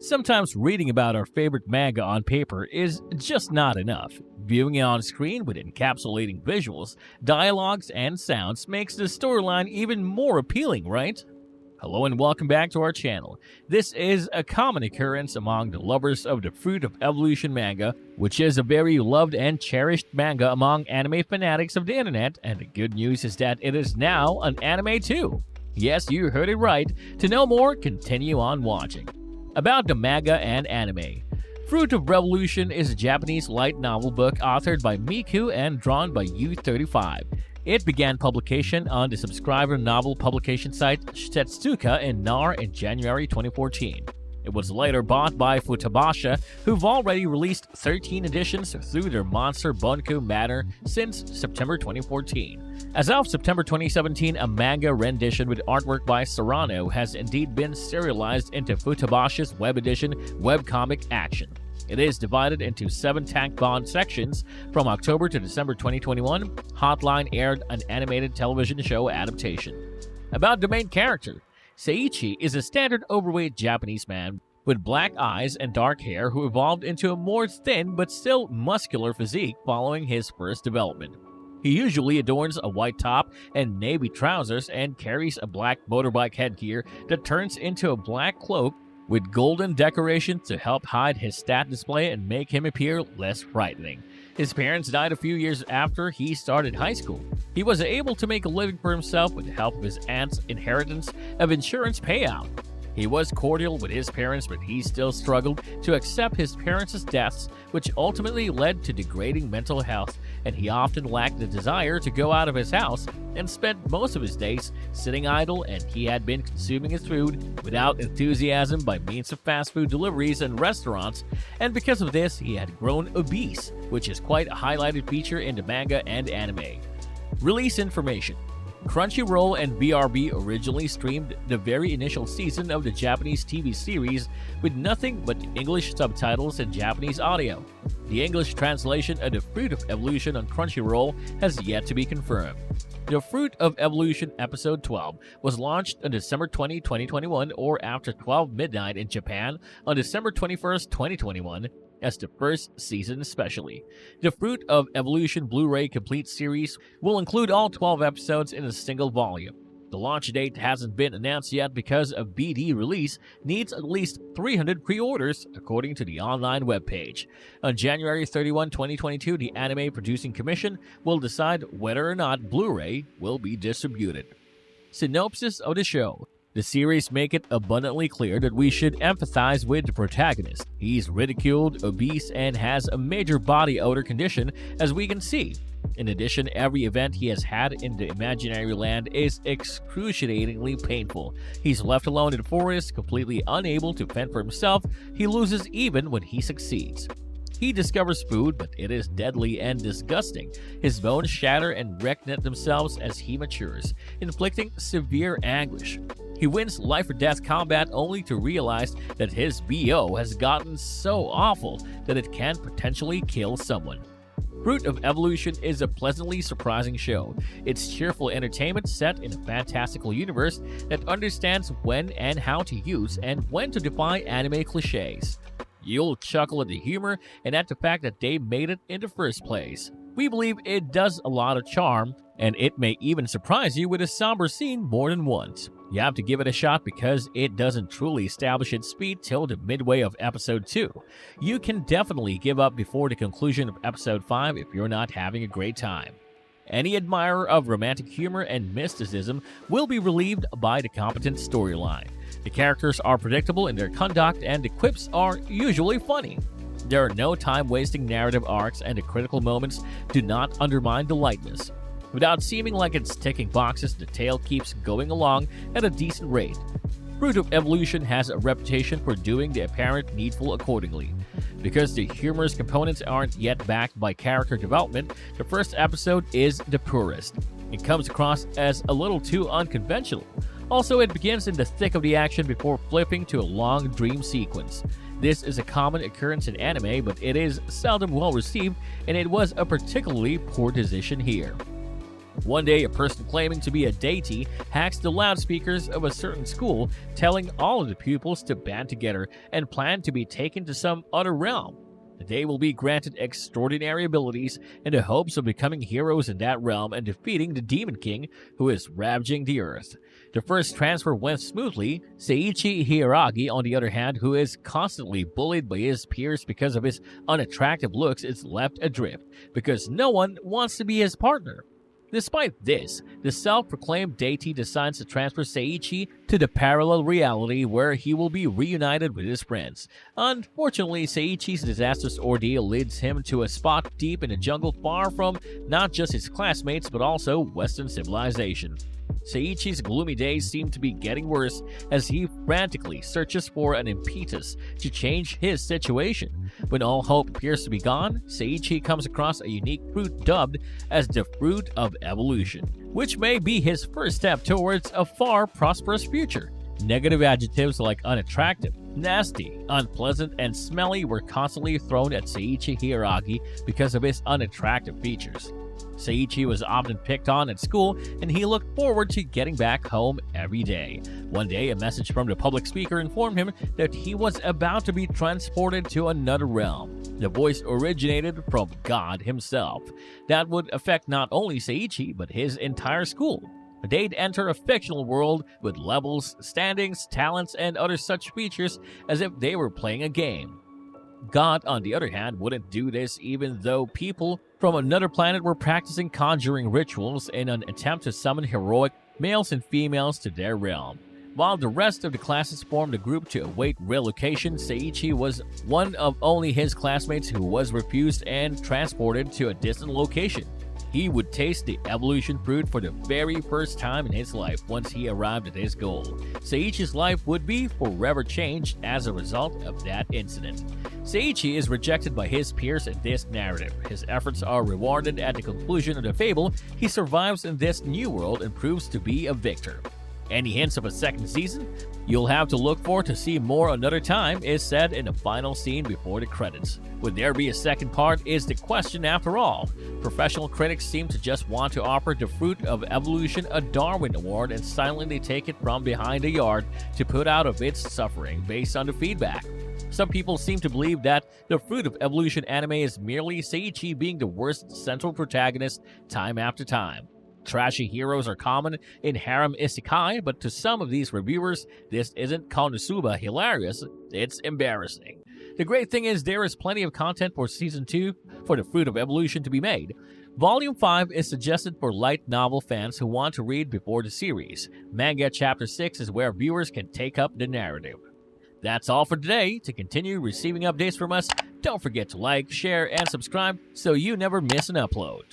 Sometimes reading about our favorite manga on paper is just not enough. Viewing it on screen with encapsulating visuals, dialogues, and sounds makes the storyline even more appealing, right? Hello and welcome back to our channel. This is a common occurrence among the lovers of the Fruit of Evolution manga, which is a very loved and cherished manga among anime fanatics of the internet, and the good news is that it is now an anime too. Yes, you heard it right. To know more, continue on watching. About the manga and anime. Fruit of Revolution is a Japanese light novel book authored by Miku and drawn by U35. It began publication on the subscriber novel publication site Setsuka in NAR in January 2014. It was later bought by Futabasha, who've already released 13 editions through their Monster Bunko banner since September 2014. As of September 2017, a manga rendition with artwork by Sorano has indeed been serialized into Futabasha's web edition webcomic Action. It is divided into 7 tankbon sections. From October to December 2021, Hotline aired an animated television show adaptation. About the main character, Seiichi is a standard overweight Japanese man with black eyes and dark hair who evolved into a more thin but still muscular physique following his first development. He usually adorns a white top and navy trousers and carries a black motorbike headgear that turns into a black cloak with golden decoration to help hide his stat display and make him appear less frightening. His parents died a few years after he started high school. He was able to make a living for himself with the help of his aunt's inheritance of insurance payout. He was cordial with his parents, but he still struggled to accept his parents' deaths, which ultimately led to degrading mental health, and he often lacked the desire to go out of his house and spent most of his days sitting idle, and he had been consuming his food without enthusiasm by means of fast food deliveries and restaurants, and because of this, he had grown obese, which is quite a highlighted feature in the manga and anime. Release information. Crunchyroll and BRB originally streamed the very initial season of the Japanese TV series with nothing but English subtitles and Japanese audio. The English translation of The Fruit of Evolution on Crunchyroll has yet to be confirmed. The Fruit of Evolution Episode 12 was launched on December 20, 2021 or after 12 midnight in Japan on December 21, 2021. As the first season especially. The Fruit of Evolution Blu-ray Complete series will include all 12 episodes in a single volume. The launch date hasn't been announced yet because a BD release needs at least 300 pre-orders, according to the online webpage. On January 31, 2022, the Anime Producing Commission will decide whether or not Blu-ray will be distributed. Synopsis of the show. The series make it abundantly clear that we should empathize with the protagonist. He's ridiculed, obese, and has a major body odor condition, as we can see. In addition, every event he has had in the imaginary land is excruciatingly painful. He's left alone in the forest, completely unable to fend for himself. He loses even when he succeeds. He discovers food, but it is deadly and disgusting. His bones shatter and reconnect themselves as he matures, inflicting severe anguish. He wins life-or-death combat only to realize that his BO has gotten so awful that it can potentially kill someone. Fruit of Evolution is a pleasantly surprising show. It's cheerful entertainment set in a fantastical universe that understands when and how to use and when to defy anime cliches. You'll chuckle at the humor and at the fact that they made it in the first place. We believe it does a lot of charm, and it may even surprise you with a somber scene more than once. You have to give it a shot because it doesn't truly establish its speed till the midway of episode 2. You can definitely give up before the conclusion of episode 5 if you're not having a great time. Any admirer of romantic humor and mysticism will be relieved by the competent storyline. The characters are predictable in their conduct and the quips are usually funny. There are no time-wasting narrative arcs and the critical moments do not undermine the lightness. Without seeming like it's ticking boxes, the tale keeps going along at a decent rate. Fruit of Evolution has a reputation for doing the apparent needful accordingly. Because the humorous components aren't yet backed by character development, the first episode is the poorest. It comes across as a little too unconventional. Also, it begins in the thick of the action before flipping to a long dream sequence. This is a common occurrence in anime, but it is seldom well received, and it was a particularly poor decision here. One day, a person claiming to be a deity hacks the loudspeakers of a certain school, telling all of the pupils to band together and plan to be taken to some other realm. They will be granted extraordinary abilities in the hopes of becoming heroes in that realm and defeating the Demon King who is ravaging the earth. The first transfer went smoothly. Seiichi Hiiragi, on the other hand, who is constantly bullied by his peers because of his unattractive looks, is left adrift because no one wants to be his partner. Despite this, the self-proclaimed deity decides to transfer Seiichi to the parallel reality where he will be reunited with his friends. Unfortunately, Seiichi's disastrous ordeal leads him to a spot deep in the jungle far from not just his classmates but also Western civilization. Seiichi's gloomy days seem to be getting worse as he frantically searches for an impetus to change his situation. When all hope appears to be gone, Seiichi comes across a unique fruit dubbed as the Fruit of Evolution, which may be his first step towards a far prosperous future. Negative adjectives like unattractive, nasty, unpleasant, and smelly were constantly thrown at Seiichi Hiiragi because of his unattractive features. Seiichi was often picked on at school, and he looked forward to getting back home every day. One day, a message from the public speaker informed him that he was about to be transported to another realm. The voice originated from God himself. That would affect not only Seiichi, but his entire school. They'd enter a fictional world with levels, standings, talents, and other such features as if they were playing a game. God, on the other hand, wouldn't do this even though people from another planet were practicing conjuring rituals in an attempt to summon heroic males and females to their realm. While the rest of the classes formed a group to await relocation, Seiichi was one of only his classmates who was refused and transported to a distant location. He would taste the evolution fruit for the very first time in his life once he arrived at his goal. Seiichi's life would be forever changed as a result of that incident. Seiichi is rejected by his peers in this narrative. His efforts are rewarded at the conclusion of the fable. He survives in this new world and proves to be a victor. Any hints of a second season? You'll have to look for to see more another time, is said in the final scene before the credits. Would there be a second part is the question after all. Professional critics seem to just want to offer the Fruit of Evolution a Darwin Award and silently take it from behind the yard to put out of its suffering based on the feedback. Some people seem to believe that the Fruit of Evolution anime is merely Seiichi being the worst central protagonist time after time. Trashy heroes are common in harem isekai, but to some of these reviewers, this isn't Konosuba hilarious, it's embarrassing. The great thing is there is plenty of content for Season 2 for the Fruit of Evolution to be made. Volume 5 is suggested for light novel fans who want to read before the series. Manga Chapter 6 is where viewers can take up the narrative. That's all for today. To continue receiving updates from us, don't forget to like, share, and subscribe so you never miss an upload.